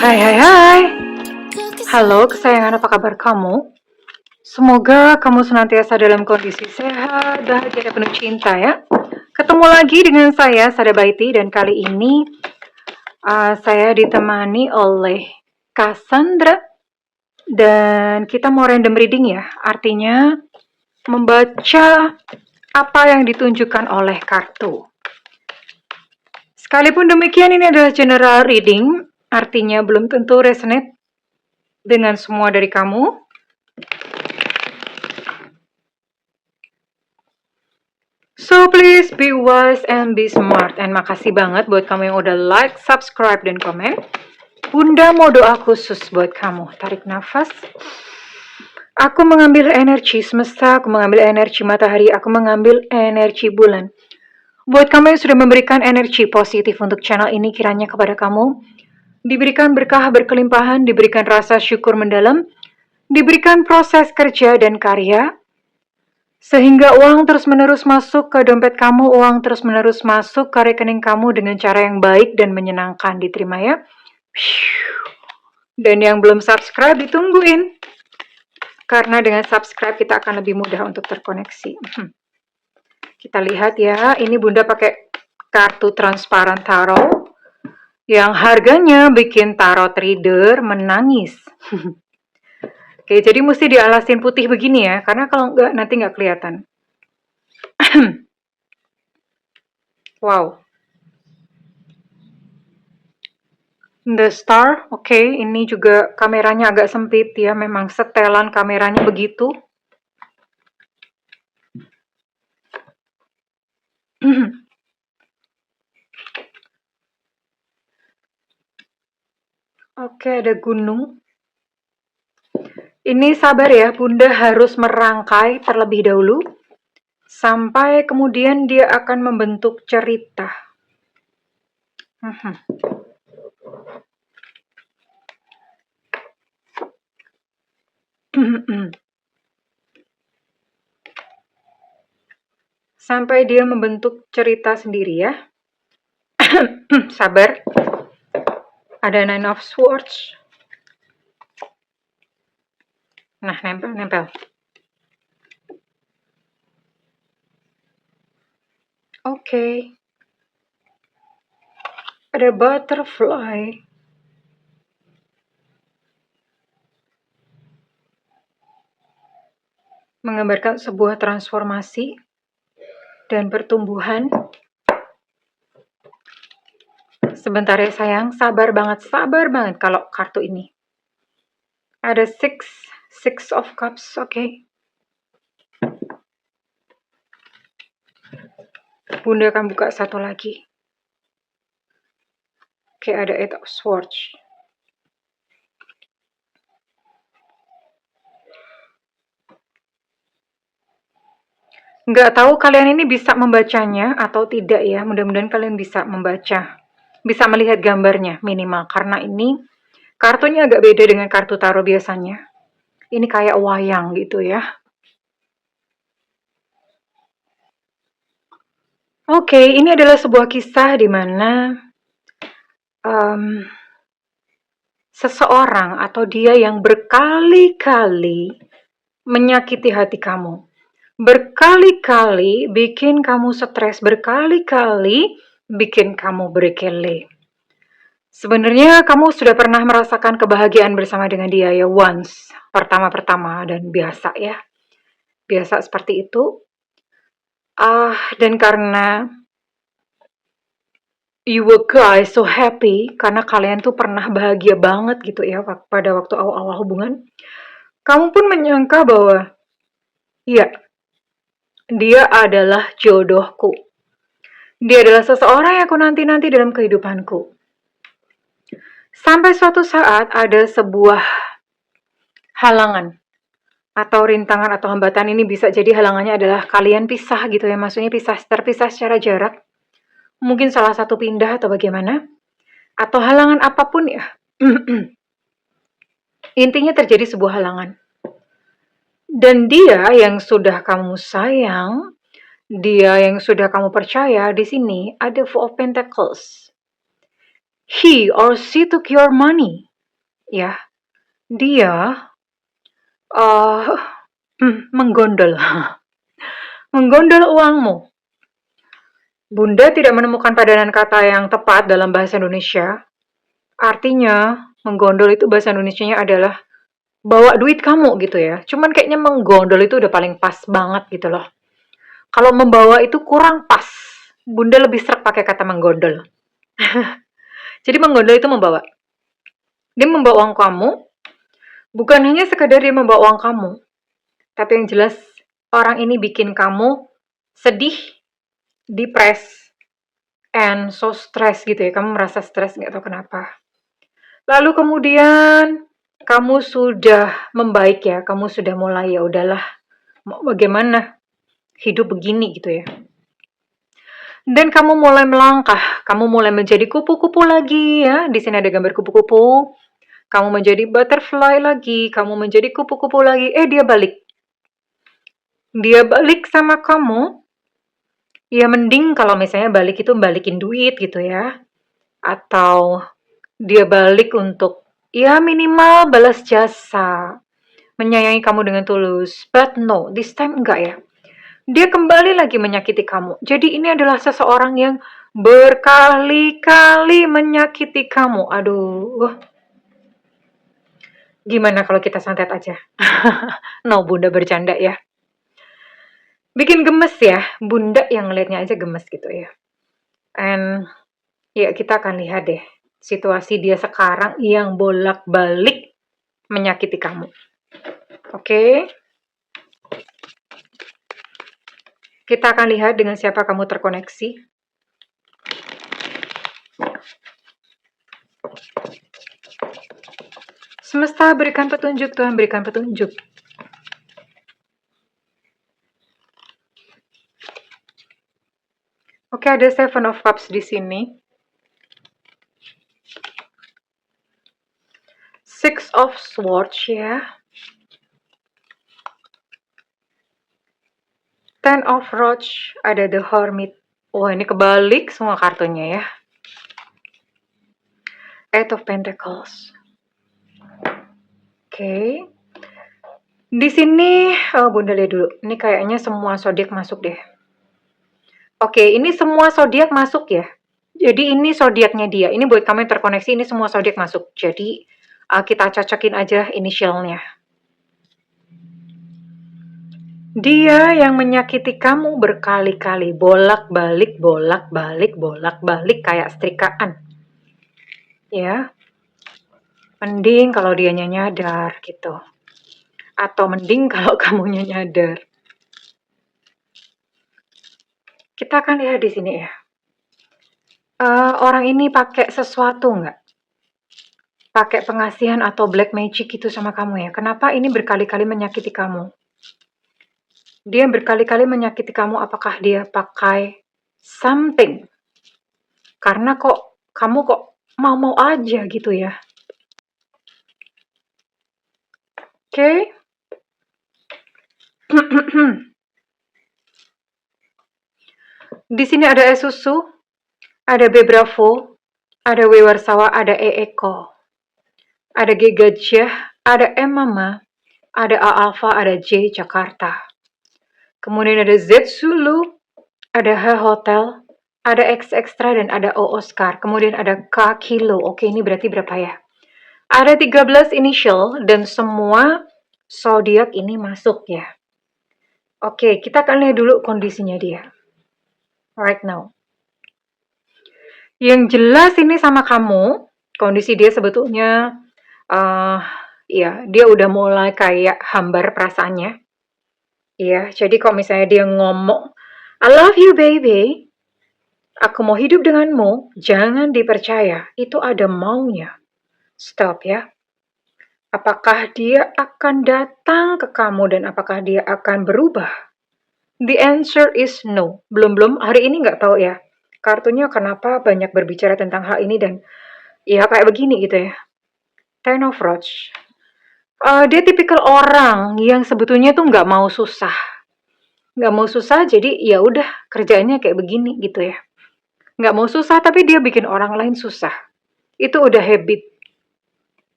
Hai hai hai. Halo kesayangan, apa kabar kamu? Semoga kamu senantiasa dalam kondisi sehat, bahagia dan penuh cinta ya. Ketemu lagi dengan saya Sada Baiti, dan kali ini saya ditemani oleh Cassandra, dan kita mau random reading ya. Artinya membaca apa yang ditunjukkan oleh kartu. Sekalipun demikian, ini adalah general reading, artinya belum tentu resonate dengan semua dari kamu. So please be wise and be smart. And makasih banget buat kamu yang udah like, subscribe, dan komen. Bunda mau doa khusus buat kamu. Tarik nafas. Aku mengambil energi semesta, aku mengambil energi matahari, aku mengambil energi bulan. Buat kamu yang sudah memberikan energi positif untuk channel ini, kiranya kepada kamu diberikan berkah berkelimpahan, diberikan rasa syukur mendalam, diberikan proses kerja dan karya, sehingga uang terus-menerus masuk ke dompet kamu, uang terus-menerus masuk ke rekening kamu dengan cara yang baik dan menyenangkan. Diterima ya. Dan yang belum subscribe ditungguin, karena dengan subscribe kita akan lebih mudah untuk terkoneksi. Kita lihat ya, ini Bunda pakai kartu transparan tarot yang harganya bikin tarot reader menangis. Oke, jadi mesti dialasin putih begini ya, karena kalau enggak nanti nggak kelihatan. Wow. The Star, oke, ini juga kameranya agak sempit ya, memang setelan kameranya begitu. Oke, ada gunung. Ini sabar ya, Bunda harus merangkai terlebih dahulu, sampai kemudian dia akan membentuk cerita. Sampai dia membentuk cerita sendiri ya. Sabar. Ada Nine of Swords. Nah, nempel. Oke. Ada Butterfly. Menggambarkan sebuah transformasi dan pertumbuhan. Sebentar ya sayang, sabar banget kalau kartu ini. Ada Six of Cups, oke. Bunda akan buka satu lagi. Oke, ada Eight of Swords. Nggak tahu kalian ini bisa membacanya atau tidak ya. Mudah-mudahan kalian bisa membaca. Bisa melihat gambarnya minimal. Karena ini kartunya agak beda dengan kartu tarot biasanya. Ini kayak wayang gitu ya. Oke, ini adalah sebuah kisah di mana seseorang atau dia yang berkali-kali menyakiti hati kamu. Berkali-kali bikin kamu stres, berkali-kali bikin kamu berkele. Sebenarnya kamu sudah pernah merasakan kebahagiaan bersama dengan dia ya, once, pertama-pertama, dan biasa ya. Biasa seperti itu. Dan karena you were guys so happy, karena kalian tuh pernah bahagia banget gitu ya pada waktu awal-awal hubungan, kamu pun menyangka bahwa ya, dia adalah jodohku. Dia adalah seseorang yang aku nanti-nanti dalam kehidupanku. Sampai suatu saat ada sebuah halangan atau rintangan atau hambatan. Ini bisa jadi halangannya adalah kalian pisah gitu ya, maksudnya terpisah secara jarak. Mungkin salah satu pindah atau bagaimana. Atau halangan apapun ya. Intinya terjadi sebuah halangan. Dan dia yang sudah kamu sayang, dia yang sudah kamu percaya, di sini ada Four of Pentacles. He or she took your money. ya, dia eh menggondol, menggondol uangmu. Bunda tidak menemukan padanan kata yang tepat dalam bahasa Indonesia. Artinya, menggondol itu bahasa Indonesianya adalah bawa duit kamu gitu ya. Cuman kayaknya menggondol itu udah paling pas banget gitu loh. Kalau membawa itu kurang pas. Bunda lebih sreg pakai kata menggondol. Jadi menggondol itu membawa. Dia membawa uang kamu, bukan hanya sekedar dia membawa uang kamu, tapi yang jelas orang ini bikin kamu sedih, depres, and so stress gitu ya. Kamu merasa stres nggak tahu kenapa. Lalu kemudian kamu sudah membaik ya, kamu sudah mulai ya udahlah, mau bagaimana hidup begini gitu ya. Dan kamu mulai melangkah, kamu mulai menjadi kupu-kupu lagi ya. Di sini ada gambar kupu-kupu. Kamu menjadi butterfly lagi, kamu menjadi kupu-kupu lagi. Dia balik. Dia balik sama kamu. Ya mending kalau misalnya balik itu balikin duit gitu ya. Atau dia balik untuk ya minimal balas jasa. Menyayangi kamu dengan tulus. But no, this time enggak ya. Dia kembali lagi menyakiti kamu. Jadi ini adalah seseorang yang berkali-kali menyakiti kamu. Aduh. Gimana kalau kita santet aja? No, Bunda bercanda ya. Bikin gemes ya. Bunda yang ngelihatnya aja gemes gitu ya. And ya kita akan lihat deh. Situasi dia sekarang yang bolak-balik menyakiti kamu. Oke? Kita akan lihat dengan siapa kamu terkoneksi. Semesta berikan petunjuk, Tuhan berikan petunjuk. Oke, ada Seven of Cups di sini. Six of Swords ya. Ten of Roach, ada The Hermit. Wah, ini kebalik semua kartunya ya. Eight of Pentacles. Oke. Di sini, Bunda lihat dulu. Ini kayaknya semua zodiak masuk deh. Oke, ini semua zodiak masuk ya. Jadi ini zodiaknya dia. Ini buat kamu yang terkoneksi, ini semua zodiak masuk. Jadi kita cocokin aja inisialnya. Dia yang menyakiti kamu berkali-kali, bolak-balik, bolak-balik, bolak-balik kayak setrikaan. Ya. Mending kalau dianya nyadar gitu. Atau mending kalau kamunya nyadar. Kita akan lihat di sini ya. Orang ini pakai sesuatu nggak? Pakai pengasihan atau black magic gitu sama kamu ya. Kenapa ini berkali-kali menyakiti kamu? Dia berkali-kali menyakiti kamu, apakah dia pakai something? Karena kok kamu kok mau-mau aja gitu ya. Oke. Di sini ada Esusu, ada B Bravo, ada W Warsawa, ada E Eko, ada G Gajah, ada M Mama, ada A Alpha, ada J Jakarta. Kemudian ada Z Zulu, ada H Hotel, ada X Extra, dan ada O Oscar. Kemudian ada K Kilo. Oke, ini berarti berapa ya? Ada 13 initial dan semua zodiak ini masuk ya. Oke, kita akan lihat dulu kondisinya dia. Right now. Yang jelas ini sama kamu, kondisi dia sebetulnya, ya dia udah mulai kayak hambar perasaannya. Iya, jadi kalau misalnya dia ngomong, I love you baby, aku mau hidup denganmu, jangan dipercaya, itu ada maunya. Stop ya. Apakah dia akan datang ke kamu dan apakah dia akan berubah? The answer is no. Belum, hari ini nggak tahu ya. Kartunya kenapa banyak berbicara tentang hal ini dan ya kayak begini gitu ya. Ten of Roach. Dia tipikal orang yang sebetulnya tuh nggak mau susah. Nggak mau susah, jadi ya udah kerjaannya kayak begini gitu ya. Nggak mau susah, tapi dia bikin orang lain susah. Itu udah habit.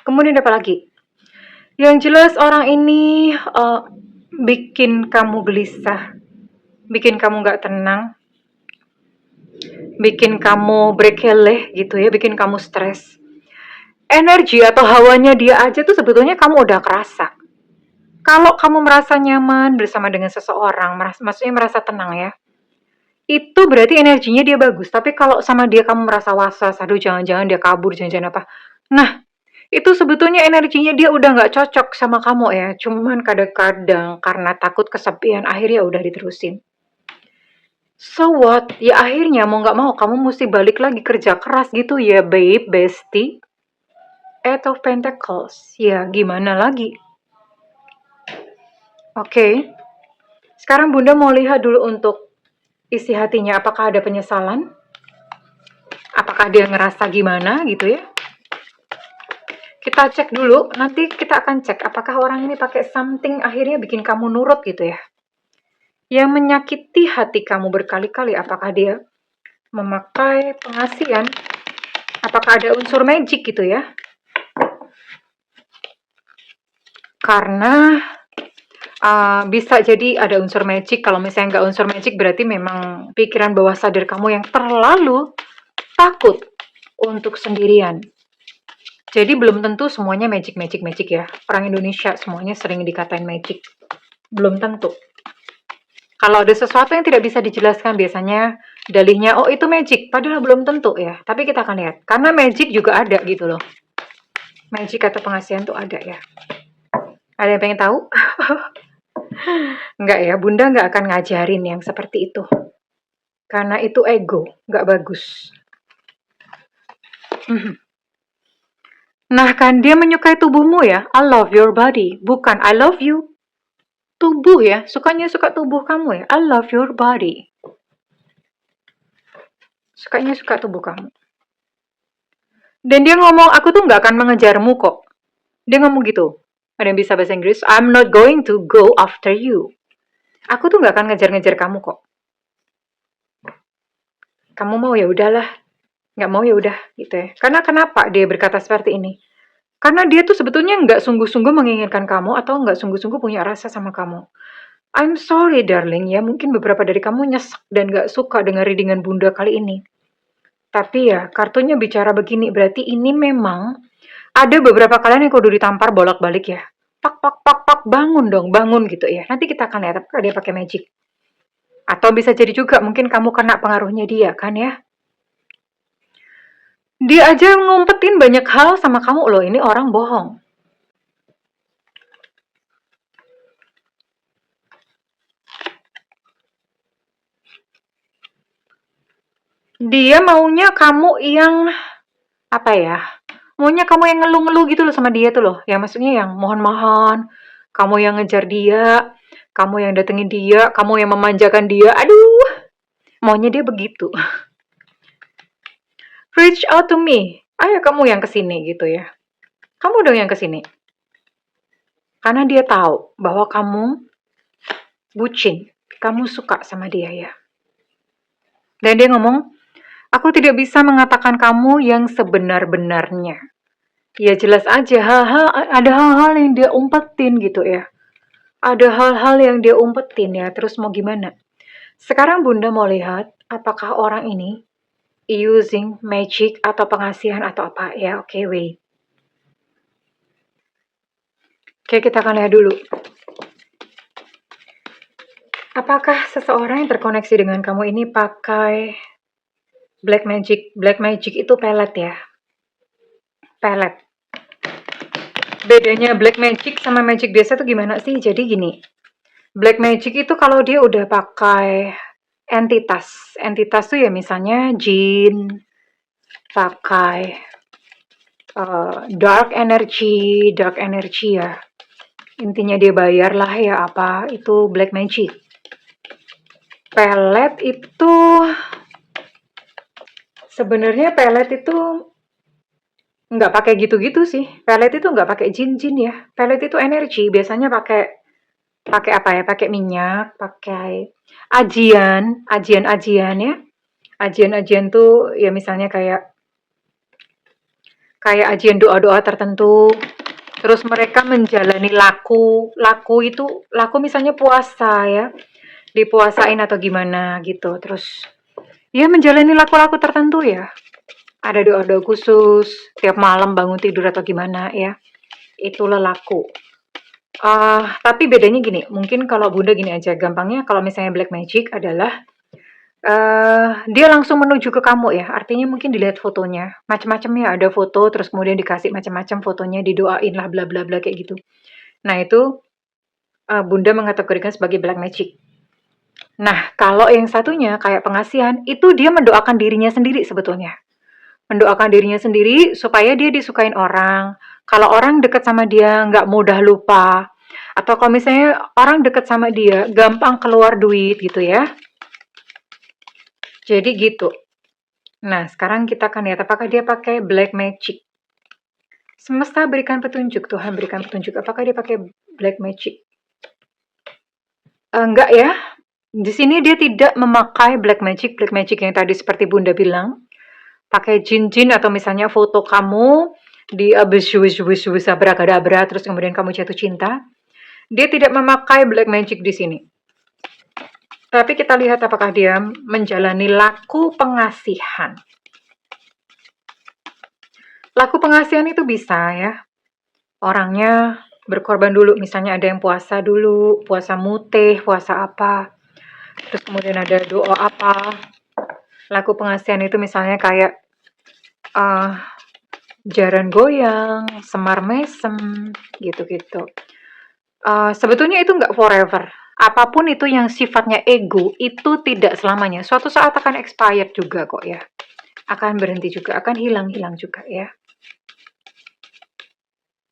Kemudian apa lagi? Yang jelas orang ini bikin kamu gelisah, bikin kamu nggak tenang, bikin kamu berkeleh gitu ya, bikin kamu stres. Energi atau hawanya dia aja tuh sebetulnya kamu udah kerasa. Kalau kamu merasa nyaman bersama dengan seseorang, maksudnya merasa tenang ya, itu berarti energinya dia bagus. Tapi kalau sama dia kamu merasa was-was, aduh jangan-jangan dia kabur, jangan-jangan apa. Nah, itu sebetulnya energinya dia udah nggak cocok sama kamu ya. Cuman kadang-kadang karena takut kesepian, akhirnya udah diterusin. So what? Ya akhirnya mau nggak mau kamu mesti balik lagi kerja keras gitu ya, babe, bestie. Eight of Pentacles. Ya, gimana lagi? Oke. Sekarang Bunda mau lihat dulu untuk isi hatinya. Apakah ada penyesalan? Apakah dia ngerasa gimana gitu ya? Kita cek dulu. Nanti kita akan cek apakah orang ini pakai something akhirnya bikin kamu nurut gitu ya. Yang menyakiti hati kamu berkali-kali. Apakah dia memakai pengasihan? Apakah ada unsur magic gitu ya? Karena bisa jadi ada unsur magic. Kalau misalnya nggak unsur magic berarti memang pikiran bawah sadar kamu yang terlalu takut untuk sendirian. Jadi belum tentu semuanya magic ya. Orang Indonesia semuanya sering dikatain magic. Belum tentu. Kalau ada sesuatu yang tidak bisa dijelaskan biasanya dalihnya, oh itu magic. Padahal belum tentu ya. Tapi kita akan lihat. Karena magic juga ada gitu loh. Magic atau pengasihan tuh ada ya. Ada yang pengen tahu? Enggak ya, Bunda nggak akan ngajarin yang seperti itu. Karena itu ego, nggak bagus. Nah kan, dia menyukai tubuhmu ya. I love your body. Bukan I love you. Tubuh ya, sukanya suka tubuh kamu ya. I love your body. Sukanya suka tubuh kamu. Dan dia ngomong, aku tuh nggak akan mengejarmu kok. Dia ngomong gitu. Ada yang bisa bahasa Inggris? I'm not going to go after you. Aku tuh nggak akan ngejar-ngejar kamu kok. Kamu mau ya udahlah. Nggak mau ya udah gitu ya. Karena kenapa dia berkata seperti ini? Karena dia tuh sebetulnya nggak sungguh-sungguh menginginkan kamu atau nggak sungguh-sungguh punya rasa sama kamu. I'm sorry darling ya, mungkin beberapa dari kamu nyesek dan nggak suka dengan readingan Bunda kali ini. Tapi ya, kartunya bicara begini, berarti ini memang ada beberapa kalian yang kudu ditampar bolak-balik ya. Pak, pak, pak, pak, bangun dong, bangun gitu ya. Nanti kita akan lihat apakah dia pakai magic. Atau bisa jadi juga mungkin kamu kena pengaruhnya dia kan ya. Dia aja ngumpetin banyak hal sama kamu loh, ini orang bohong. Dia maunya kamu yang apa ya? Maunya kamu yang ngeluh-ngeluh gitu loh sama dia tuh loh. Ya maksudnya yang mohon-mohon, kamu yang ngejar dia, kamu yang datengin dia, kamu yang memanjakan dia. Aduh, maunya dia begitu. Reach out to me. Ayo kamu yang kesini gitu ya. Kamu dong yang kesini. Karena dia tahu bahwa kamu bucin. Kamu suka sama dia ya. Dan dia ngomong, aku tidak bisa mengatakan kamu yang sebenar-benarnya. Ya jelas aja, ada hal-hal yang dia umpetin gitu ya. Ada hal-hal yang dia umpetin ya, terus mau gimana? Sekarang Bunda mau lihat, apakah orang ini using magic atau pengasihan atau apa ya? Oke, wait. Oke, kita akan lihat dulu. Apakah seseorang yang terkoneksi dengan kamu ini pakai black magic? Black magic itu pelet ya. Pelet. Bedanya black magic sama magic biasa tuh gimana sih? Jadi gini, black magic itu kalau dia udah pakai entitas. Entitas tuh ya misalnya jin, pakai dark energy ya. Intinya dia bayar lah ya apa, itu black magic. Pelet itu sebenarnya pelet itu nggak pakai gitu-gitu sih. Pelet itu nggak pakai jin-jin ya. Pelet itu energi, biasanya pakai apa ya? Pakai minyak, pakai ajian ya. Ajian tuh ya misalnya kayak kayak ajian doa-doa tertentu. Terus mereka menjalani laku misalnya puasa ya, dipuasain atau gimana gitu. Terus ya menjalani laku-laku tertentu ya. Ada doa-doa khusus tiap malam bangun tidur atau gimana ya. Itulah laku. Tapi bedanya gini, mungkin kalau Bunda gini aja, gampangnya kalau misalnya black magic adalah dia langsung menuju ke kamu ya, artinya mungkin dilihat fotonya, macam-macam ya, ada foto terus kemudian dikasih macam-macam fotonya, didoain lah bla bla bla kayak gitu. Nah itu Bunda mengategorikan sebagai black magic. Nah kalau yang satunya kayak pengasihan, itu dia mendoakan dirinya sendiri sebetulnya. Mendoakan dirinya sendiri supaya dia disukain orang. Kalau orang deket sama dia nggak mudah lupa. Atau kalau misalnya orang deket sama dia gampang keluar duit gitu ya. Jadi gitu. Nah sekarang kita akan lihat apakah dia pakai black magic. Semesta berikan petunjuk, Tuhan berikan petunjuk. Apakah dia pakai black magic? Enggak ya. Di sini dia tidak memakai black magic yang tadi seperti Bunda bilang. Pakai jin-jin atau misalnya foto kamu di abis abrakadabra terus kemudian kamu jatuh cinta. Dia tidak memakai black magic di sini. Tapi kita lihat apakah dia menjalani laku pengasihan. Laku pengasihan itu bisa ya. Orangnya berkorban dulu, misalnya ada yang puasa dulu, puasa mutih, puasa apa. Terus kemudian ada doa apa. Laku pengasihan itu misalnya kayak jaran goyang, semar mesem, gitu-gitu. Sebetulnya itu nggak forever. Apapun itu yang sifatnya ego, itu tidak selamanya. Suatu saat akan expired juga kok ya. Akan berhenti juga, akan hilang-hilang juga ya.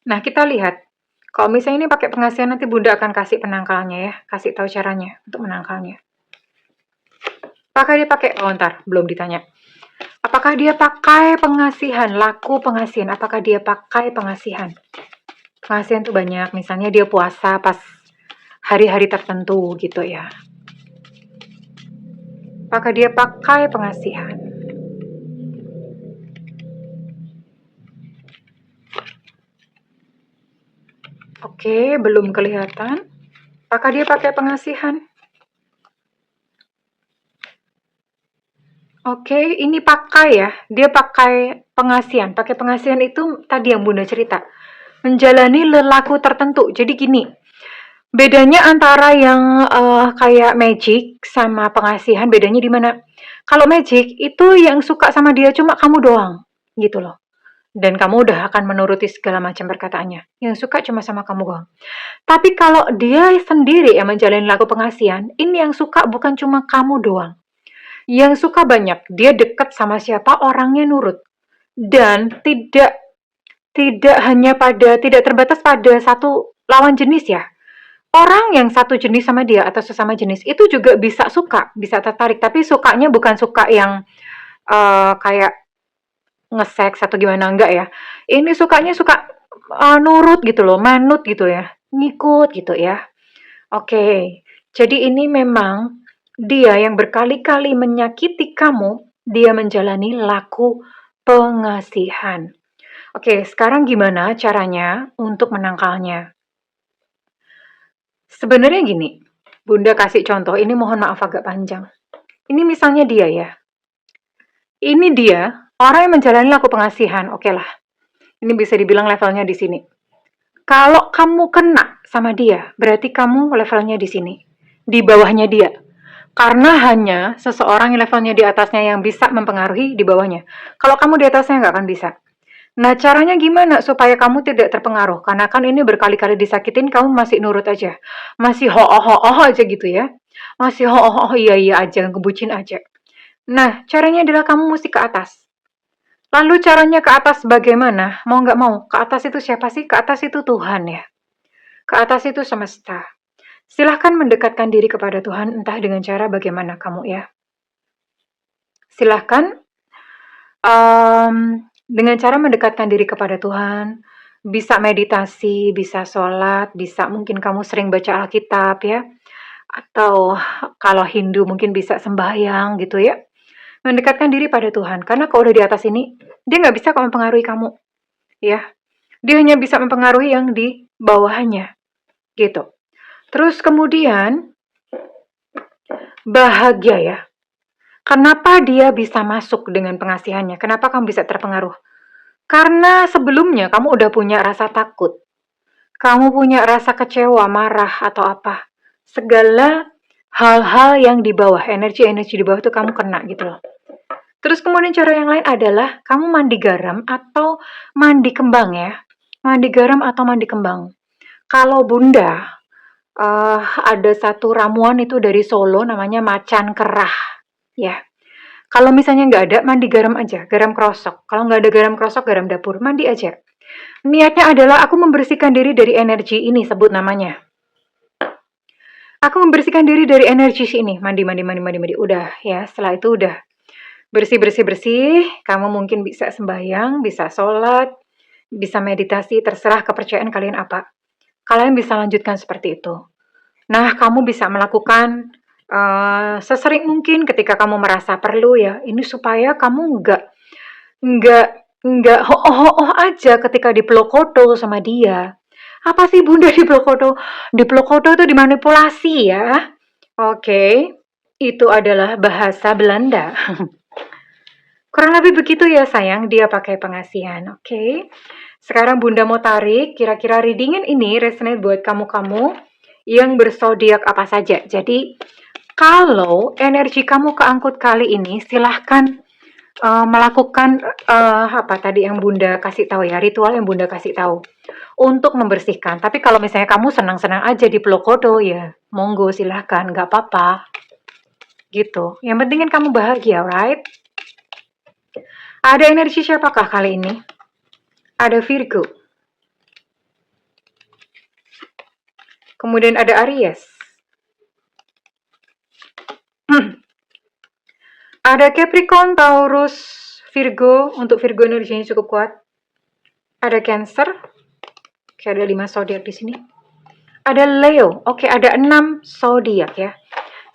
Nah, kita lihat. Kalau misalnya ini pakai pengasihan, nanti Bunda akan kasih penangkalnya ya. Kasih tahu caranya untuk menangkalnya. Apakah dia pakai, belum ditanya. Apakah dia pakai pengasihan, laku pengasihan? Apakah dia pakai pengasihan? Pengasihan tuh banyak, misalnya dia puasa pas hari-hari tertentu gitu ya. Apakah dia pakai pengasihan? Oke, belum kelihatan. Apakah dia pakai pengasihan? Oke, ini pakai ya. Dia pakai pengasihan. Pakai pengasihan itu tadi yang Bunda cerita. Menjalani lelaku tertentu. Jadi gini, bedanya antara yang kayak magic sama pengasihan, bedanya di mana? Kalau magic itu yang suka sama dia cuma kamu doang, gitu loh. Dan kamu udah akan menuruti segala macam perkataannya. Yang suka cuma sama kamu doang. Tapi kalau dia sendiri yang menjalani laku pengasihan, ini yang suka bukan cuma kamu doang. Yang suka banyak, dia dekat sama siapa orangnya nurut. Dan tidak terbatas pada satu lawan jenis ya. Orang yang satu jenis sama dia atau sesama jenis itu juga bisa suka, bisa tertarik, tapi sukanya bukan suka yang kayak nge-seks atau gimana, enggak ya. Ini sukanya suka nurut gitu loh, manut gitu ya, ngikut gitu ya. Oke, jadi ini memang dia yang berkali-kali menyakiti kamu, dia menjalani laku pengasihan. Oke, sekarang gimana caranya untuk menangkalnya? Sebenarnya gini, Bunda kasih contoh, ini mohon maaf agak panjang. Ini misalnya dia ya. Ini dia, orang yang menjalani laku pengasihan, oke lah. Ini bisa dibilang levelnya di sini. Kalau kamu kena sama dia, berarti kamu levelnya di sini. Di bawahnya dia. Karena hanya seseorang yang levelnya di atasnya yang bisa mempengaruhi di bawahnya. Kalau kamu di atasnya nggak akan bisa. Nah, caranya gimana supaya kamu tidak terpengaruh? Karena kan ini berkali-kali disakitin, kamu masih nurut aja. Masih ho-oh aja gitu ya. Masih ho-oh iya aja, ngebucin aja. Nah, caranya adalah kamu mesti ke atas. Lalu caranya ke atas bagaimana? Mau nggak mau, ke atas itu siapa sih? Ke atas itu Tuhan ya. Ke atas itu semesta. Silahkan mendekatkan diri kepada Tuhan, entah dengan cara bagaimana kamu ya. Silahkan dengan cara mendekatkan diri kepada Tuhan, bisa meditasi, bisa sholat, bisa mungkin kamu sering baca Alkitab ya, atau kalau Hindu mungkin bisa sembahyang gitu ya. Mendekatkan diri pada Tuhan, karena kalau udah di atas ini, dia nggak bisa kok mempengaruhi kamu. ya. Dia hanya bisa mempengaruhi yang di bawahnya, gitu. Terus kemudian bahagia ya. Kenapa dia bisa masuk dengan pengasihannya? Kenapa kamu bisa terpengaruh? Karena sebelumnya kamu udah punya rasa takut. Kamu punya rasa kecewa, marah, atau apa. Segala hal-hal yang di bawah, energi-energi di bawah itu kamu kena gitu loh. Terus kemudian cara yang lain adalah kamu mandi garam atau mandi kembang ya. Mandi garam atau mandi kembang. Kalau Bunda, ada satu ramuan itu dari Solo namanya macan kerah ya. Kalau misalnya nggak ada, mandi garam aja, garam krosok. Kalau nggak ada garam krosok, garam dapur, mandi aja. Niatnya adalah aku membersihkan diri dari energi ini, sebut namanya. Aku membersihkan diri dari energi sini, mandi. Udah ya, setelah itu udah bersih. Kamu mungkin bisa sembahyang, bisa sholat, bisa meditasi, terserah kepercayaan kalian apa. Kalian bisa lanjutkan seperti itu. Nah, kamu bisa melakukan sesering mungkin ketika kamu merasa perlu ya. Ini supaya kamu nggak ho-oh aja ketika dipeluk koto sama dia. Apa sih Bunda dipeluk koto? Dipeluk koto itu dimanipulasi ya. Oke, itu adalah bahasa Belanda. Kurang lebih begitu ya sayang, dia pakai pengasihan. Oke. Sekarang Bunda mau tarik, kira-kira readingan ini resonate buat kamu-kamu yang berzodiak apa saja. Jadi, kalau energi kamu keangkut kali ini, silahkan melakukan apa tadi yang Bunda kasih tahu ya, ritual yang Bunda kasih tahu untuk membersihkan. Tapi kalau misalnya kamu senang-senang aja di Plokodo ya, monggo silahkan, nggak apa-apa. Gitu. Yang penting kan kamu bahagia, right? Ada energi siapakah kali ini? Ada Virgo. Kemudian ada Aries. Ada Capricorn, Taurus, Virgo. Untuk Virgo energinya cukup kuat. Ada Cancer. Oke, ada 5 zodiak di sini. Ada Leo. Oke, ada 6 zodiak ya.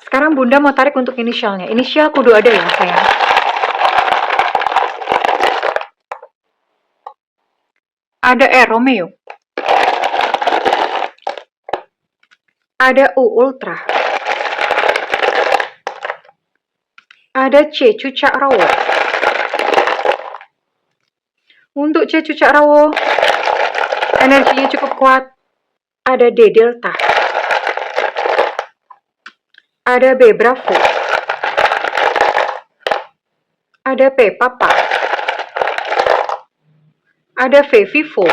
Sekarang Bunda mau tarik untuk inisialnya. Inisial kudu ada ya, sayang. Ada R, Romeo. Ada U, Ultra. Ada C, Cucak Rawo. Untuk C, Cucak Rawo, energinya cukup kuat. Ada D, Delta. Ada B, Bravo. Ada P, Papa. Ada V, Vivo.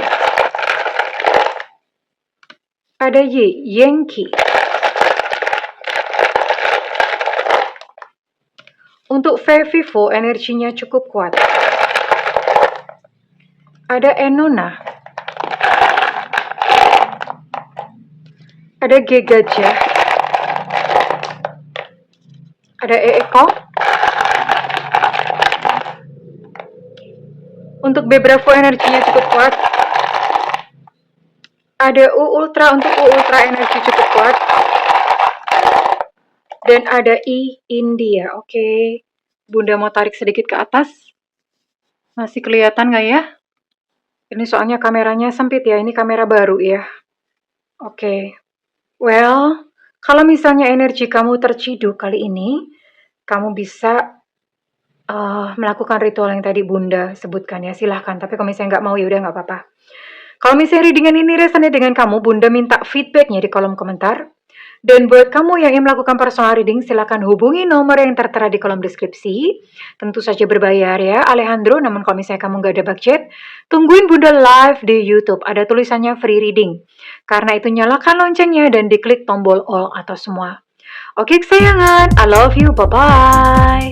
Ada Y, Yankee. Untuk V, Vivo, energinya cukup kuat. Ada Enona. Ada G, Gajah. Ada E, Eko. Untuk B, Bravo, energinya cukup kuat. Ada U, Ultra. Untuk U, Ultra, energi cukup kuat. Dan ada I, India. Oke. Bunda mau tarik sedikit ke atas. Masih kelihatan nggak ya? Ini soalnya kameranya sempit ya. Ini kamera baru ya. Oke. Well, kalau misalnya energi kamu terciduk kali ini, kamu bisa melakukan ritual yang tadi Bunda sebutkan ya. Silahkan. Tapi kalau misalnya nggak mau ya udah nggak apa-apa. Kalau misalnya readingan ini resonate dengan kamu, Bunda minta feedbacknya di kolom komentar. Dan buat kamu yang ingin melakukan personal reading, silakan hubungi nomor yang tertera di kolom deskripsi. Tentu saja berbayar ya, Alejandro. Namun kalau misalnya kamu nggak ada budget, tungguin Bunda live di YouTube. Ada tulisannya free reading. Karena itu nyalakan loncengnya dan diklik tombol all atau semua. Oke kesayangan, I love you, bye-bye.